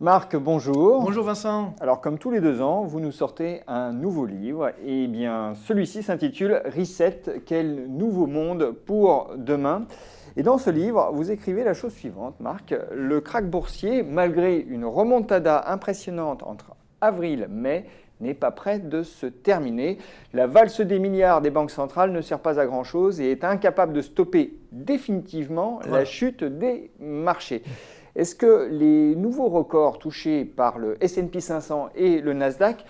Marc, bonjour. Bonjour Vincent. Alors comme tous les 2 ans, vous nous sortez un nouveau livre. Et bien celui-ci s'intitule Reset, quel nouveau monde pour demain. Et dans ce livre, vous écrivez la chose suivante, Marc. Le krach boursier, malgré une remontada impressionnante entre avril et mai, n'est pas près de se terminer. La valse des milliards des banques centrales ne sert pas à grand-chose et est incapable de stopper définitivement la chute des marchés. Est-ce que les nouveaux records touchés par le S&P 500 et le Nasdaq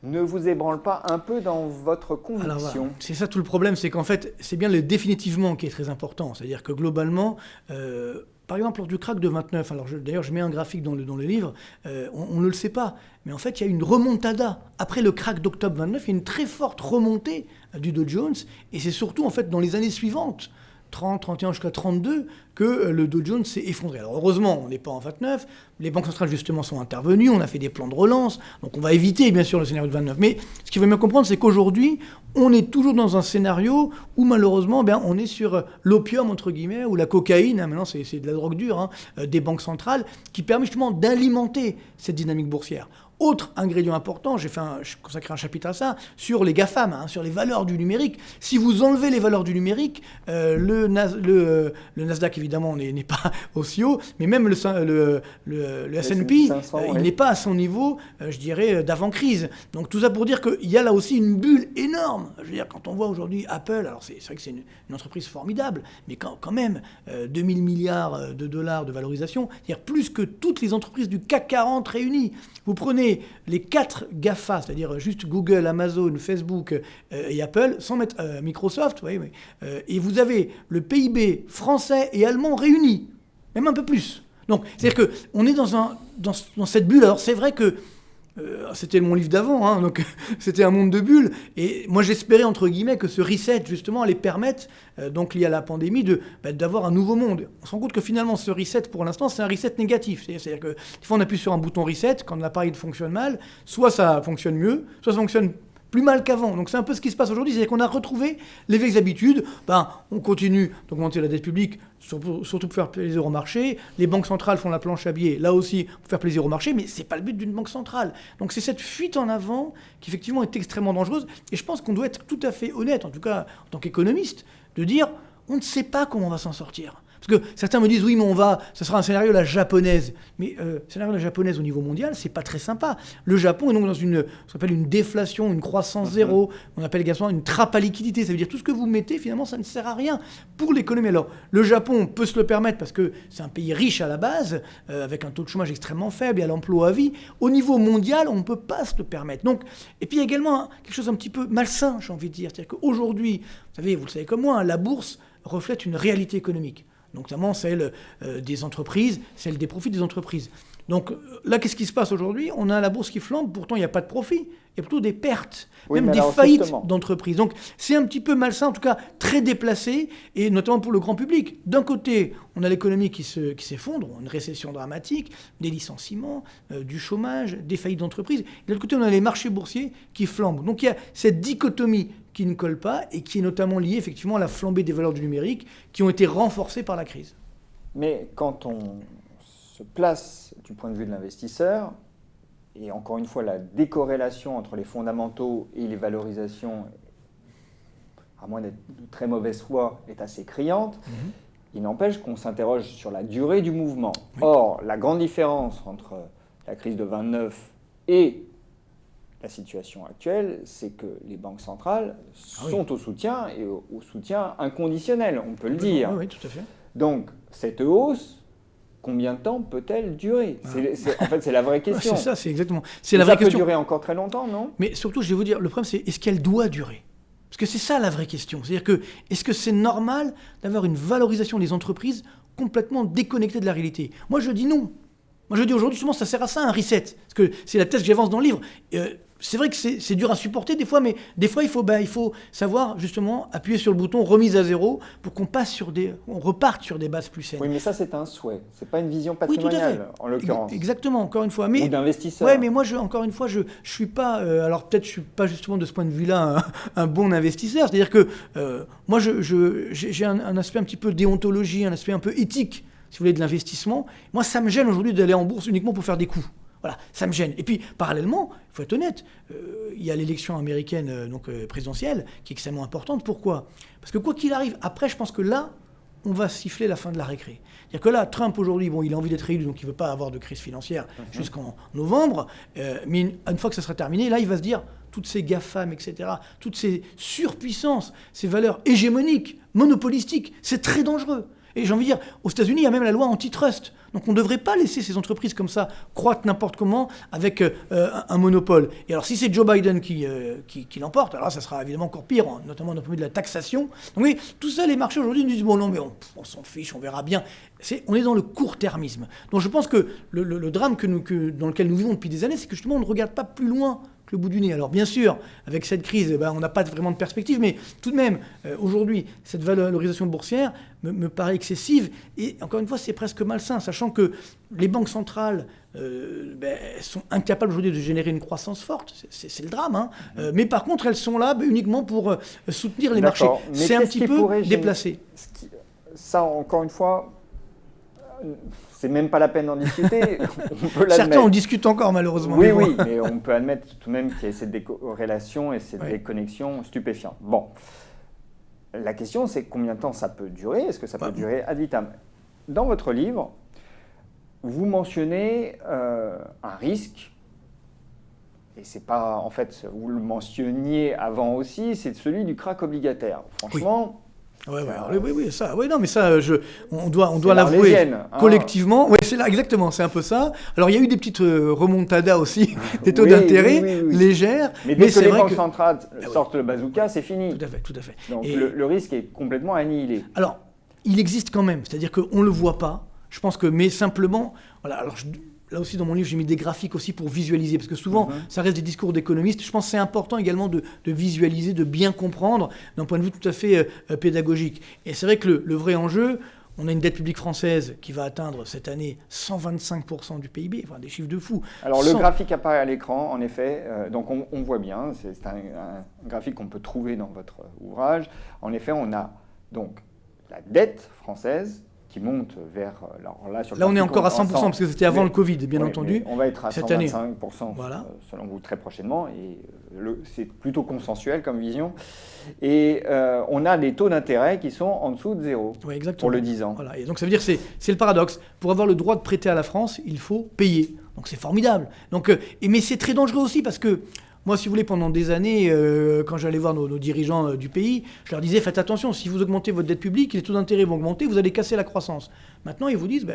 ne vous ébranlent pas un peu dans votre conviction ? Alors voilà. C'est ça tout le problème, c'est qu'en fait, c'est bien le définitivement qui est très important. C'est-à-dire que globalement, par exemple, lors du krach de 29, d'ailleurs je mets un graphique dans le livre, on ne le sait pas, mais en fait il y a une remontada. Après le krach d'octobre 29, il y a une très forte remontée du Dow Jones, et c'est surtout en fait dans les années suivantes, 30, 31 jusqu'à 32, que le Dow Jones s'est effondré. Alors heureusement, on n'est pas en 29, les banques centrales justement sont intervenues, on a fait des plans de relance, donc on va éviter bien sûr le scénario de 29. Mais ce qu'il faut bien comprendre, c'est qu'aujourd'hui, on est toujours dans un scénario où malheureusement, on est sur l'opium entre guillemets, ou la cocaïne, maintenant c'est de la drogue dure, des banques centrales, qui permet justement d'alimenter cette dynamique boursière. Autre ingrédient important, j'ai consacré un chapitre à ça, sur les GAFAM, sur les valeurs du numérique. Si vous enlevez les valeurs du numérique, le Nasdaq évidemment n'est pas aussi haut, mais même le S&P, 500, il n'est pas à son niveau, je dirais, d'avant-crise. Donc tout ça pour dire qu'il y a là aussi une bulle énorme. Je veux dire, quand on voit aujourd'hui Apple, alors c'est vrai que c'est une entreprise formidable, mais quand même, 2000 milliards de dollars de valorisation, c'est-à-dire plus que toutes les entreprises du CAC 40 réunies. Vous prenez les 4 GAFA, c'est-à-dire juste Google, Amazon, Facebook et Apple, sans mettre Microsoft, et vous avez le PIB français et allemand réunis, même un peu plus. Donc, c'est-à-dire qu'on est dans cette bulle. Alors, c'est vrai que c'était mon livre d'avant, donc c'était un monde de bulles. Et moi, j'espérais, entre guillemets, que ce reset, justement, allait permettre, donc lié à la pandémie, d'avoir un nouveau monde. On se rend compte que finalement, ce reset, pour l'instant, c'est un reset négatif. C'est-à-dire que des fois, on appuie sur un bouton reset quand l'appareil fonctionne mal. Soit ça fonctionne mieux, soit ça fonctionne plus mal qu'avant. Donc c'est un peu ce qui se passe aujourd'hui, c'est-à-dire qu'on a retrouvé les vieilles habitudes. On continue d'augmenter la dette publique, surtout pour faire plaisir au marché. Les banques centrales font la planche à billets, là aussi pour faire plaisir au marché, mais c'est pas le but d'une banque centrale. Donc c'est cette fuite en avant qui effectivement est extrêmement dangereuse. Et je pense qu'on doit être tout à fait honnête, en tout cas en tant qu'économiste, de dire on ne sait pas comment on va s'en sortir. Parce que certains me disent, oui, mais ça sera un scénario à la japonaise. Mais scénario à la japonaise au niveau mondial, c'est pas très sympa. Le Japon est donc dans ce qu'on appelle une déflation, une croissance zéro. On appelle également une trappe à liquidité. Ça veut dire tout ce que vous mettez, finalement, ça ne sert à rien pour l'économie. Alors, le Japon peut se le permettre parce que c'est un pays riche à la base, avec un taux de chômage extrêmement faible et à l'emploi à vie. Au niveau mondial, on ne peut pas se le permettre. Donc, et puis, il y a également quelque chose un petit peu malsain, j'ai envie de dire. C'est-à-dire qu'aujourd'hui, vous le savez comme moi, la bourse reflète une réalité économique. Donc, notamment celle des entreprises, celle des profits des entreprises. Donc là, qu'est-ce qui se passe aujourd'hui ? On a la bourse qui flambe, pourtant il n'y a pas de profit, il y a plutôt des pertes, même des faillites d'entreprises. Donc c'est un petit peu malsain, en tout cas très déplacé, et notamment pour le grand public. D'un côté, on a l'économie qui s'effondre, une récession dramatique, des licenciements, du chômage, des faillites d'entreprises. De l'autre côté, on a les marchés boursiers qui flambent. Donc il y a cette dichotomie qui ne colle pas et qui est notamment liée effectivement à la flambée des valeurs du numérique qui ont été renforcées par la crise. Mais quand on se place du point de vue de l'investisseur, et encore une fois la décorrélation entre les fondamentaux et les valorisations, à moins d'être de très mauvaise foi, est assez criante, il n'empêche qu'on s'interroge sur la durée du mouvement. Oui. Or, la grande différence entre la crise de 29 et la situation actuelle, c'est que les banques centrales sont au soutien, et au soutien inconditionnel, on peut le dire. Oui, tout à fait. Donc, cette hausse, combien de temps peut-elle durer ? En fait, c'est la vraie question. C'est ça, c'est exactement. Ça peut durer encore très longtemps, non ? Mais surtout, je vais vous dire, le problème, c'est est-ce qu'elle doit durer ? Parce que c'est ça la vraie question. C'est-à-dire que, est-ce que c'est normal d'avoir une valorisation des entreprises complètement déconnectée de la réalité ? Moi, je dis non. Moi, je dis aujourd'hui, justement, ça sert à ça, un reset. Parce que c'est la thèse que j'avance dans le livre. C'est vrai que c'est dur à supporter des fois, mais des fois, il faut savoir, justement, appuyer sur le bouton remise à zéro pour qu'on reparte sur des bases plus saines. Oui, mais ça, c'est un souhait. C'est pas une vision patrimoniale, en l'occurrence. Exactement, encore une fois. Ou d'investisseur. Oui, mais moi, encore une fois, je suis pas... alors, peut-être, je suis pas, justement, de ce point de vue-là, un bon investisseur. C'est-à-dire que moi, j'ai un aspect un petit peu déontologie, un aspect un peu éthique, si vous voulez, de l'investissement. Moi, ça me gêne aujourd'hui d'aller en bourse uniquement pour faire des coups. Voilà, ça me gêne. Et puis, parallèlement, il faut être honnête, il y a l'élection américaine présidentielle qui est extrêmement importante. Pourquoi ? Parce que quoi qu'il arrive, après, je pense que là, on va siffler la fin de la récré. C'est-à-dire que là, Trump, aujourd'hui, il a envie d'être élu, donc il ne veut pas avoir de crise financière jusqu'en novembre. Mais une fois que ça sera terminé, là, il va se dire, toutes ces GAFAM, etc., toutes ces surpuissances, ces valeurs hégémoniques, monopolistiques, c'est très dangereux. Et j'ai envie de dire, aux États-Unis, il y a même la loi antitrust. Donc on ne devrait pas laisser ces entreprises comme ça croître n'importe comment avec un monopole. Et alors si c'est Joe Biden qui l'emporte, alors là, ça sera évidemment encore pire, notamment d'un point de vue de la taxation. Donc oui, tout ça, les marchés aujourd'hui nous disent, bon non, mais on s'en fiche, on verra bien. On est dans le court-termisme. Donc je pense que le drame dans lequel nous vivons depuis des années, c'est que justement on ne regarde pas plus loin que le bout du nez. Alors bien sûr, avec cette crise, on n'a pas vraiment de perspective, mais tout de même, aujourd'hui, cette valorisation boursière me paraît excessive. Et encore une fois, c'est presque malsain, sachant que les banques centrales sont incapables aujourd'hui de générer une croissance forte. C'est le drame. Hein. Mais par contre, elles sont là uniquement pour soutenir les marchés. C'est un petit peu déplacé. Ça, encore une fois... C'est même pas la peine d'en discuter. On peut certains en discutent encore, malheureusement. Oui, mais on peut admettre tout de même qu'il y a cette décorrélation et cette déconnexion stupéfiante. Bon, la question, c'est combien de temps ça peut durer ? Est-ce que ça peut durer ad vitam ? Dans votre livre, vous mentionnez un risque, et c'est pas, en fait, vous le mentionniez avant aussi, c'est celui du krach obligataire. Franchement... Oui, ça. Oui, non, mais ça, on doit l'avouer collectivement. Oui, c'est là, exactement, c'est un peu ça. Alors, il y a eu des petites remontadas aussi, des taux d'intérêt légères. Mais dès que les banques centrales sortent le bazooka, c'est fini. Tout à fait. Donc, le risque est complètement annihilé. Alors, il existe quand même, c'est-à-dire qu'on ne le voit pas. Je pense que, mais simplement, voilà, alors là aussi, dans mon livre, j'ai mis des graphiques aussi pour visualiser, parce que souvent, ça reste des discours d'économistes. Je pense que c'est important également de visualiser, de bien comprendre, d'un point de vue tout à fait pédagogique. Et c'est vrai que le vrai enjeu, on a une dette publique française qui va atteindre cette année 125% du PIB, enfin des chiffres de fou. Alors le graphique apparaît à l'écran, en effet, donc on voit bien, c'est un graphique qu'on peut trouver dans votre ouvrage. En effet, on a donc la dette française, qui monte vers... Là, on est encore à 100%, parce que c'était avant le Covid, bien entendu. On va être à 125%, voilà. Selon vous, très prochainement. Et c'est plutôt consensuel comme vision. Et on a des taux d'intérêt qui sont en dessous de zéro pour le 10 ans. Voilà. Et donc, ça veut dire que c'est le paradoxe. Pour avoir le droit de prêter à la France, il faut payer. Donc, c'est formidable. Donc, mais c'est très dangereux aussi, parce que moi, si vous voulez, pendant des années, quand j'allais voir nos dirigeants du pays, je leur disais, faites attention, si vous augmentez votre dette publique, les taux d'intérêt vont augmenter, vous allez casser la croissance. Maintenant, ils vous disent,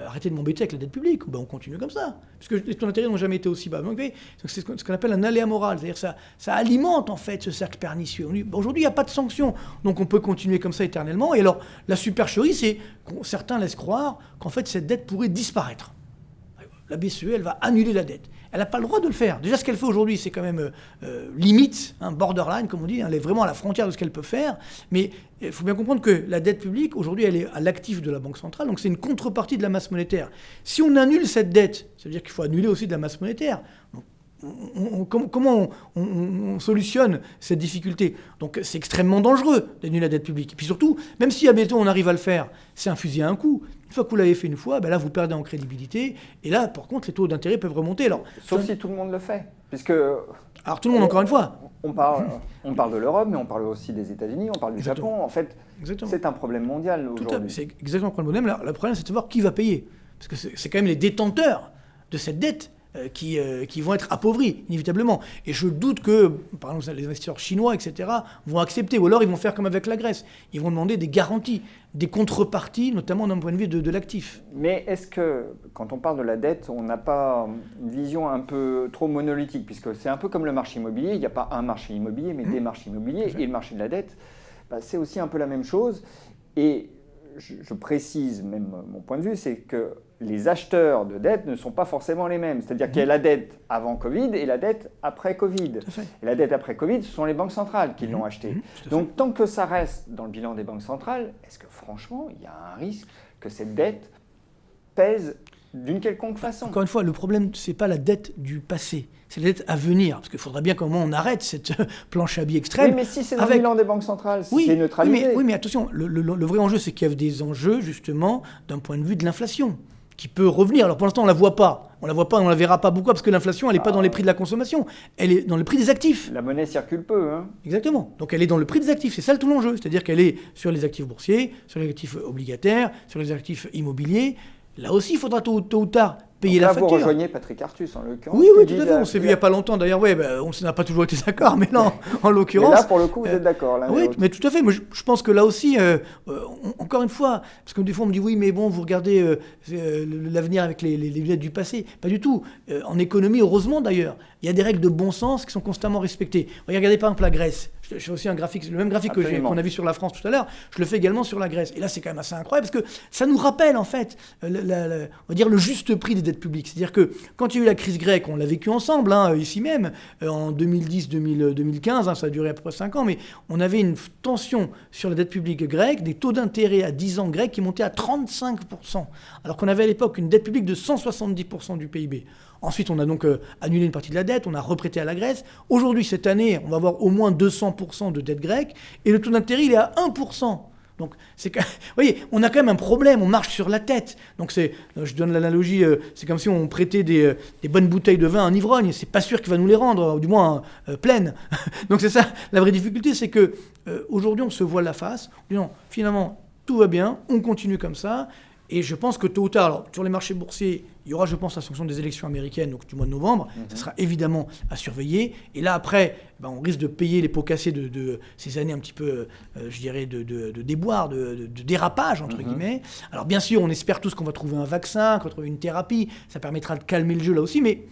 arrêtez de m'embêter avec la dette publique, on continue comme ça. Puisque les taux d'intérêt n'ont jamais été aussi bas. Donc, c'est ce qu'on appelle un aléa moral, c'est-à-dire que ça alimente en fait ce cercle pernicieux. Aujourd'hui, il n'y a pas de sanctions, donc on peut continuer comme ça éternellement. Et alors, la supercherie, c'est que certains laissent croire qu'en fait, cette dette pourrait disparaître. La BCE, elle va annuler la dette. Elle n'a pas le droit de le faire. Déjà, ce qu'elle fait aujourd'hui, c'est quand même limite, borderline, comme on dit. Elle est vraiment à la frontière de ce qu'elle peut faire. Mais il faut bien comprendre que la dette publique, aujourd'hui, elle est à l'actif de la Banque centrale. Donc, c'est une contrepartie de la masse monétaire. Si on annule cette dette, ça veut dire qu'il faut annuler aussi de la masse monétaire. Donc, comment on solutionne cette difficulté ? Donc c'est extrêmement dangereux d'annuler la dette publique. Et puis surtout, même si à bientôt on arrive à le faire, c'est un fusil à un coup. Une fois que vous l'avez fait une fois, là vous perdez en crédibilité. Et là, par contre, les taux d'intérêt peuvent remonter. Alors, sauf si tout le monde le fait. Puisque alors tout le monde, encore une fois. On parle de l'Europe, mais on parle aussi des États-Unis, on parle du Japon. En fait, c'est un problème mondial aujourd'hui. C'est exactement le problème. Le problème, c'est de savoir qui va payer. Parce que c'est quand même les détenteurs de cette dette qui vont être appauvris, inévitablement. Et je doute que, par exemple, les investisseurs chinois, etc., vont accepter. Ou alors, ils vont faire comme avec la Grèce. Ils vont demander des garanties, des contreparties, notamment d'un point de vue de l'actif. Mais est-ce que, quand on parle de la dette, on n'a pas une vision un peu trop monolithique ? Puisque c'est un peu comme le marché immobilier. Il n'y a pas un marché immobilier, mais des marchés immobiliers. Et le marché de la dette, c'est aussi un peu la même chose. Et je précise même mon point de vue, c'est que les acheteurs de dette ne sont pas forcément les mêmes. C'est-à-dire qu'il y a la dette avant Covid et la dette après Covid. Et la dette après Covid, ce sont les banques centrales qui l'ont achetée. Donc tant que ça reste dans le bilan des banques centrales, est-ce que franchement, il y a un risque que cette dette pèse d'une quelconque façon ? Encore une fois, le problème, ce n'est pas la dette du passé, c'est la dette à venir. Parce qu'il faudrait bien comment on arrête cette planche à billets extrême. Oui, mais si c'est dans le bilan des banques centrales, si c'est neutralisé. Oui, mais attention, le vrai enjeu, c'est qu'il y a des enjeux, justement, d'un point de vue de l'inflation, qui peut revenir. Alors pour l'instant, on ne la voit pas. On ne la verra pas beaucoup parce que l'inflation, elle n'est pas dans les prix de la consommation. Elle est dans le prix des actifs. La monnaie circule peu. Hein. Exactement. Donc elle est dans le prix des actifs. C'est ça tout l'enjeu. C'est-à-dire qu'elle est sur les actifs boursiers, sur les actifs obligataires, sur les actifs immobiliers. Là aussi, il faudra tôt ou tard payer donc là, la facture. Vous rejoignez Patrick Artus, en l'occurrence. Oui, tout à fait. On s'est vu il n'y a pas longtemps. D'ailleurs, on n'a pas toujours été d'accord, mais là, en l'occurrence... Mais là, pour le coup, vous êtes d'accord. Oui, mais tout à fait. Moi, je pense que là aussi, encore une fois, parce que des fois, on me dit, oui, mais bon, vous regardez l'avenir avec les lunettes du passé. Pas du tout. En économie, heureusement d'ailleurs, il y a des règles de bon sens qui sont constamment respectées. Regardez par exemple la Grèce. Je fais aussi un graphique, le même graphique qu'on a vu sur la France tout à l'heure, je le fais également sur la Grèce. Et là, c'est quand même assez incroyable parce que ça nous rappelle en fait, on va dire le juste prix des dettes publiques. C'est-à-dire que quand il y a eu la crise grecque, on l'a vécu ensemble, ici même, en 2010-2015, ça a duré à peu près 5 ans, mais on avait une tension sur la dette publique grecque, des taux d'intérêt à 10 ans grecs qui montaient à 35%, alors qu'on avait à l'époque une dette publique de 170% du PIB. Ensuite, on a donc annulé une partie de la dette, on a reprêté à la Grèce. Aujourd'hui, cette année, on va avoir au moins 200% de dette grecque, et le taux d'intérêt, il est à 1%. Donc, vous voyez, on a quand même un problème, on marche sur la tête. Donc, je donne l'analogie, c'est comme si on prêtait des bonnes bouteilles de vin à un ivrogne. C'est pas sûr qu'il va nous les rendre, du moins pleines. Donc, c'est ça, la vraie difficulté, c'est que aujourd'hui, on se voile la face. On dit non, finalement, tout va bien, on continue comme ça. Et je pense que tôt ou tard, alors, sur les marchés boursiers, il y aura, je pense, la sanction des élections américaines, donc du mois de novembre. Ça sera évidemment à surveiller. Et là, après, on risque de payer les pots cassés de ces années un petit peu, je dirais, de déboire, de dérapage, entre guillemets. Alors, bien sûr, on espère tous qu'on va trouver un vaccin, qu'on va trouver une thérapie. Ça permettra de calmer le jeu là aussi. Mais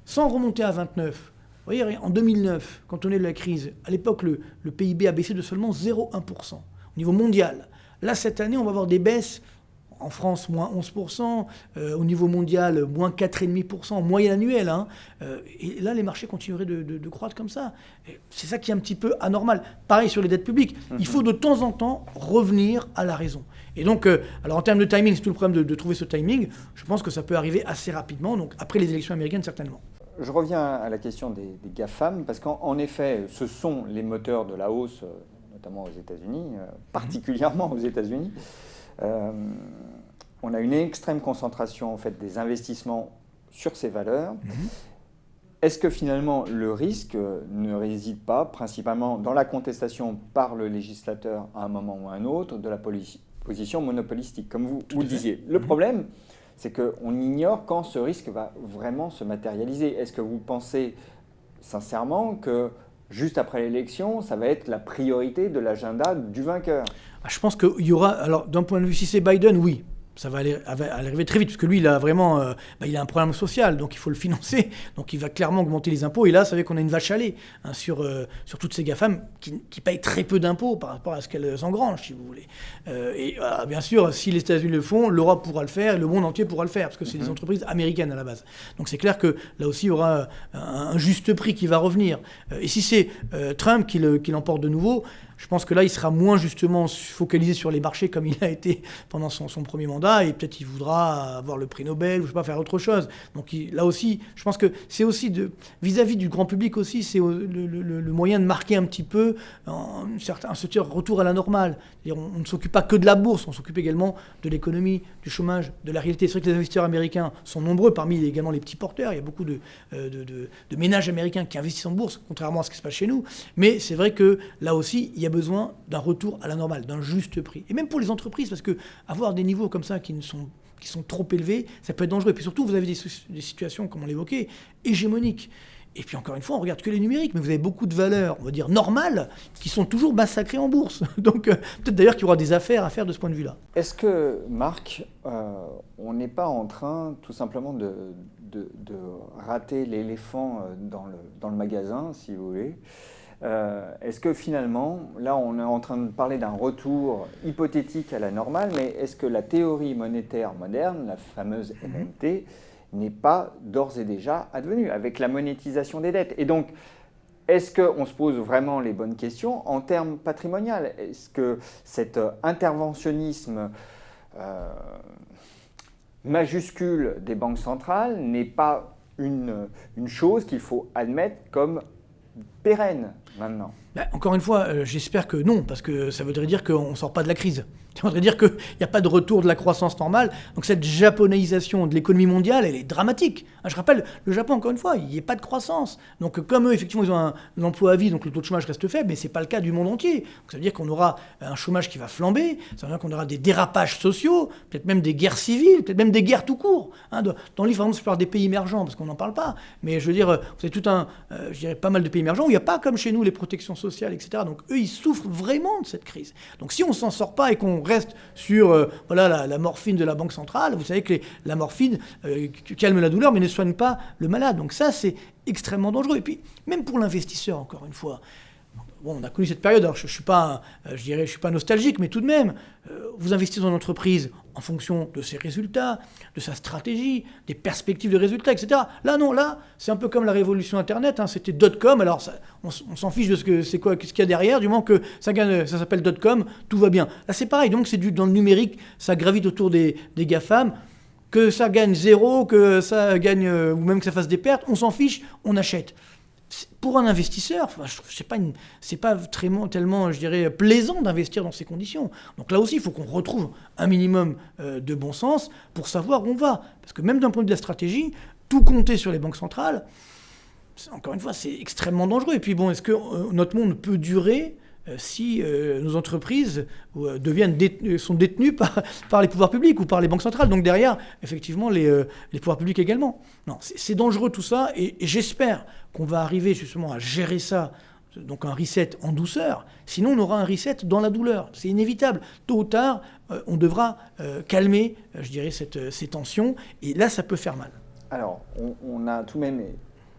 sans remonter à 29, vous voyez, en 2009, quand on est de la crise, à l'époque, le PIB a baissé de seulement 0,1% au niveau mondial. Là, cette année, on va avoir des baisses. En France, moins 11%, au niveau mondial, moins 4,5% en moyenne annuelle. Et là, les marchés continueraient de croître comme ça. Et c'est ça qui est un petit peu anormal. Pareil sur les dettes publiques. Il faut de temps en temps revenir à la raison. Et donc, alors en termes de timing, c'est tout le problème de trouver ce timing. Je pense que ça peut arriver assez rapidement, donc après les élections américaines, certainement. Je reviens à la question des GAFAM, parce qu'en effet, ce sont les moteurs de la hausse, notamment aux États-Unis, particulièrement aux États-Unis. On a une extrême concentration en fait, des investissements sur ces valeurs. Est-ce que finalement le risque ne réside pas principalement dans la contestation par le législateur à un moment ou à un autre de la position monopolistique, comme vous disiez? Le problème, c'est qu'on ignore quand ce risque va vraiment se matérialiser. Est-ce que vous pensez sincèrement que juste après l'élection, ça va être la priorité de l'agenda du vainqueur? Je pense qu'il y aura... Alors, d'un point de vue, si c'est Biden, oui. Ça va arriver très vite, parce que lui, il a vraiment il a un problème social, donc il faut le financer. Donc il va clairement augmenter les impôts. Et là, vous savez qu'on a une vache à lait sur toutes ces GAFAM qui payent très peu d'impôts par rapport à ce qu'elles engrangent, si vous voulez. Et bien sûr, si les États-Unis le font, l'Europe pourra le faire, et le monde entier pourra le faire, parce que c'est des entreprises américaines à la base. Donc c'est clair que là aussi, il y aura un juste prix qui va revenir. Et si c'est Trump qui l'emporte de nouveau, je pense que là, il sera moins justement focalisé sur les marchés comme il a été pendant son premier mandat, et peut-être il voudra avoir le prix Nobel, ou je sais pas, faire autre chose. Donc là aussi, je pense que c'est aussi vis-à-vis du grand public aussi, c'est le moyen de marquer un petit peu un certain retour à la normale. On ne s'occupe pas que de la bourse, on s'occupe également de l'économie, du chômage, de la réalité. C'est vrai que les investisseurs américains sont nombreux, parmi également les petits porteurs. Il y a beaucoup de ménages américains qui investissent en bourse, contrairement à ce qui se passe chez nous. Mais c'est vrai que là aussi, il y a besoin d'un retour à la normale, d'un juste prix. Et même pour les entreprises, parce que avoir des niveaux comme ça qui sont trop élevés, ça peut être dangereux. Et puis surtout, vous avez des situations, comme on l'évoquait, hégémoniques. Et puis encore une fois, on regarde que les numériques, mais vous avez beaucoup de valeurs, on va dire normales, qui sont toujours massacrées en bourse. Donc peut-être d'ailleurs qu'il y aura des affaires à faire de ce point de vue-là. Est-ce que, Marc, on n'est pas en train tout simplement de rater l'éléphant dans le magasin, si vous voulez? Est-ce que finalement, là on est en train de parler d'un retour hypothétique à la normale, mais est-ce que la théorie monétaire moderne, la fameuse MMT, n'est pas d'ores et déjà advenue avec la monétisation des dettes? Et donc, est-ce qu'on se pose vraiment les bonnes questions en termes patrimonial? Est-ce que cet interventionnisme majuscule des banques centrales n'est pas une chose qu'il faut admettre comme pérenne maintenant? Encore une fois, j'espère que non, parce que ça voudrait dire qu'on ne sort pas de la crise. Ça voudrait dire qu'il n'y a pas de retour de la croissance normale. Donc cette japonisation de l'économie mondiale, elle est dramatique. Je rappelle, le Japon, encore une fois, il n'y a pas de croissance. Donc comme eux, effectivement, ils ont un emploi à vie, donc le taux de chômage reste faible, mais ce n'est pas le cas du monde entier. Donc ça veut dire qu'on aura un chômage qui va flamber, ça veut dire qu'on aura des dérapages sociaux, peut-être même des guerres civiles, peut-être même des guerres tout court. Dans le livre, par exemple, je parle des pays émergents, parce qu'on n'en parle pas. Mais je veux dire, vous avez je dirais pas mal de pays émergents où il n'y a pas comme chez nous les protections sociales, etc. Donc eux, ils souffrent vraiment de cette crise. Donc si on ne s'en sort pas et qu'on reste sur la morphine de la Banque centrale, vous savez que la morphine calme la douleur mais ne soigne pas le malade. Donc ça, c'est extrêmement dangereux. Et puis, même pour l'investisseur, encore une fois, on a connu cette période, alors je ne suis pas nostalgique, mais tout de même, vous investissez dans une entreprise en fonction de ses résultats, de sa stratégie, des perspectives de résultats, etc. Là, non, c'est un peu comme la révolution Internet, c'était .com, alors on s'en fiche de ce qu'il y a derrière, du moment que ça s'appelle .com, tout va bien. Là, c'est pareil, donc c'est dans le numérique, ça gravite autour des GAFAM, que ça gagne zéro, que ça gagne, ou même que ça fasse des pertes, on s'en fiche, on achète. Pour un investisseur, c'est pas tellement, je dirais, plaisant d'investir dans ces conditions. Donc là aussi, il faut qu'on retrouve un minimum de bon sens pour savoir où on va. Parce que même d'un point de vue de la stratégie, tout compter sur les banques centrales, encore une fois, c'est extrêmement dangereux. Et puis bon, est-ce que notre monde peut durer si nos entreprises sont détenues par les pouvoirs publics ou par les banques centrales. Donc derrière, effectivement, les pouvoirs publics également. Non, c'est dangereux tout ça, et j'espère qu'on va arriver justement à gérer ça, donc un reset en douceur. Sinon, on aura un reset dans la douleur. C'est inévitable. Tôt ou tard, on devra calmer, je dirais, ces tensions, et là, ça peut faire mal. Alors, on a tout de même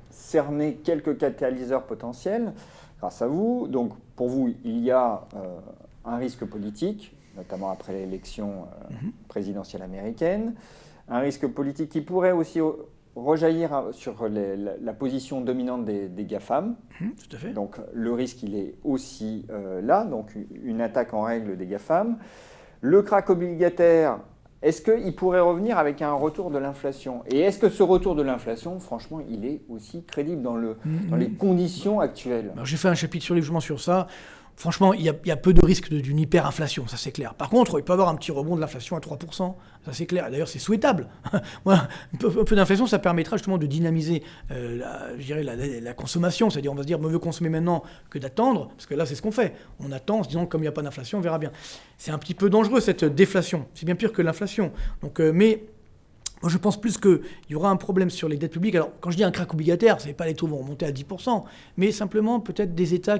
cerné quelques catalyseurs potentiels. Grâce à vous, donc pour vous, il y a un risque politique, notamment après l'élection présidentielle américaine, un risque politique qui pourrait aussi rejaillir sur la position dominante des GAFAM. Tout à fait. Donc le risque, il est aussi là, donc une attaque en règle des GAFAM. Le krach obligataire, est-ce qu'il pourrait revenir avec un retour de l'inflation? Et est-ce que ce retour de l'inflation, franchement, il est aussi crédible dans les conditions actuelles? Alors, j'ai fait un chapitre sur ça. Franchement, il y a peu de risque d'une hyperinflation, ça c'est clair. Par contre, il peut y avoir un petit rebond de l'inflation à 3%, ça c'est clair. D'ailleurs, c'est souhaitable. Voilà, un peu d'inflation, ça permettra justement de dynamiser la consommation. C'est-à-dire, on va se dire, mieux vaut consommer maintenant que d'attendre, parce que là, c'est ce qu'on fait. On attend en se disant que comme il n'y a pas d'inflation, on verra bien. C'est un petit peu dangereux, cette déflation. C'est bien pire que l'inflation. Donc, mais moi, je pense plus qu'il y aura un problème sur les dettes publiques. Alors, quand je dis un krach obligataire, ce n'est pas les taux vont remonter à 10%, mais simplement peut-être des États.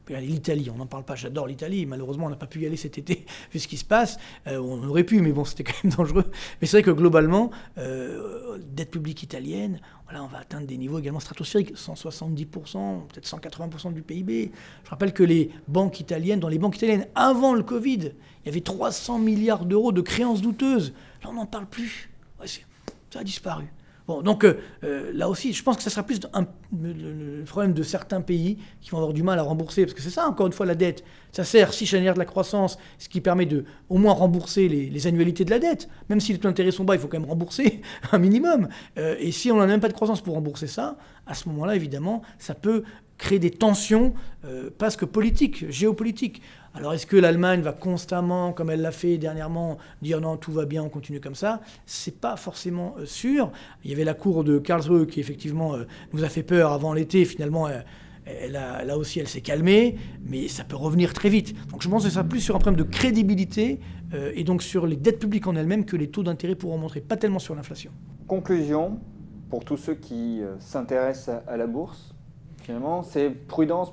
L'Italie, on n'en parle pas, j'adore l'Italie, malheureusement on n'a pas pu y aller cet été vu ce qui se passe, on aurait pu mais bon c'était quand même dangereux, mais c'est vrai que globalement, dette publique italienne, voilà, on va atteindre des niveaux également stratosphériques, 170%, peut-être 180% du PIB. Je rappelle que dans les banques italiennes, avant le Covid, il y avait 300 milliards d'euros de créances douteuses, là on n'en parle plus, ouais, ça a disparu. Bon, donc là aussi, je pense que ça sera plus le problème de certains pays qui vont avoir du mal à rembourser, parce que c'est ça, encore une fois, la dette. Ça sert, si génère de la croissance, ce qui permet de au moins rembourser les annualités de la dette. Même si les taux d'intérêt sont bas, il faut quand même rembourser un minimum. Et si on n'a même pas de croissance pour rembourser ça, à ce moment-là, évidemment, ça peut créer des tensions, pas que politiques, géopolitiques. Alors est-ce que l'Allemagne va constamment, comme elle l'a fait dernièrement, dire non, tout va bien, on continue comme ça? C'est pas forcément sûr. Il y avait la cour de Karlsruhe qui effectivement nous a fait peur avant l'été. Finalement, là aussi, elle s'est calmée, mais ça peut revenir très vite. Donc je pense que ça sera plus sur un problème de crédibilité et donc sur les dettes publiques en elles-mêmes que les taux d'intérêt pourront montrer, pas tellement sur l'inflation. Conclusion, pour tous ceux qui s'intéressent à la bourse, finalement, c'est prudence?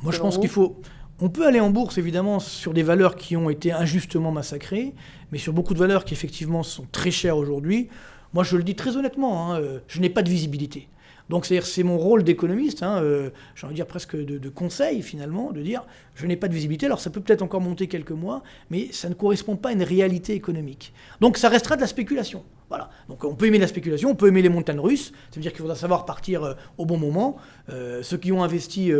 Moi, je pense qu'il faut... On peut aller en bourse, évidemment, sur des valeurs qui ont été injustement massacrées, mais sur beaucoup de valeurs qui, effectivement, sont très chères aujourd'hui. Moi, je le dis très honnêtement, je n'ai pas de visibilité. Donc, c'est mon rôle d'économiste, j'ai envie de dire presque de conseil, finalement, de dire je n'ai pas de visibilité. Alors, ça peut peut-être encore monter quelques mois, mais ça ne correspond pas à une réalité économique. Donc, ça restera de la spéculation. Voilà. Donc on peut aimer la spéculation, on peut aimer les montagnes russes, ça veut dire qu'il faudra savoir partir au bon moment. Ceux qui ont investi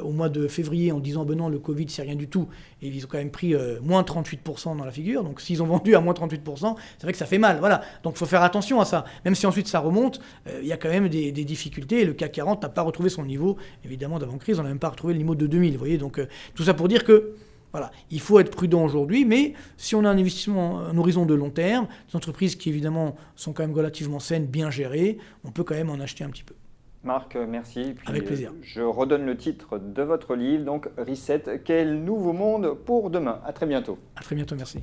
au mois de février en disant ben non, le Covid c'est rien du tout, et ils ont quand même pris moins 38% dans la figure, donc s'ils ont vendu à moins 38%, c'est vrai que ça fait mal. Voilà. Donc il faut faire attention à ça. Même si ensuite ça remonte, il y a quand même des difficultés, et le CAC 40 n'a pas retrouvé son niveau, évidemment d'avant-crise, on n'a même pas retrouvé le niveau de 2000. Vous voyez, donc tout ça pour dire que voilà, il faut être prudent aujourd'hui, mais si on a un investissement, un horizon de long terme, des entreprises qui évidemment sont quand même relativement saines, bien gérées, on peut quand même en acheter un petit peu. Marc, merci. Puis, avec plaisir. Je redonne le titre de votre livre, donc Reset, quel nouveau monde pour demain. À très bientôt. À très bientôt, merci.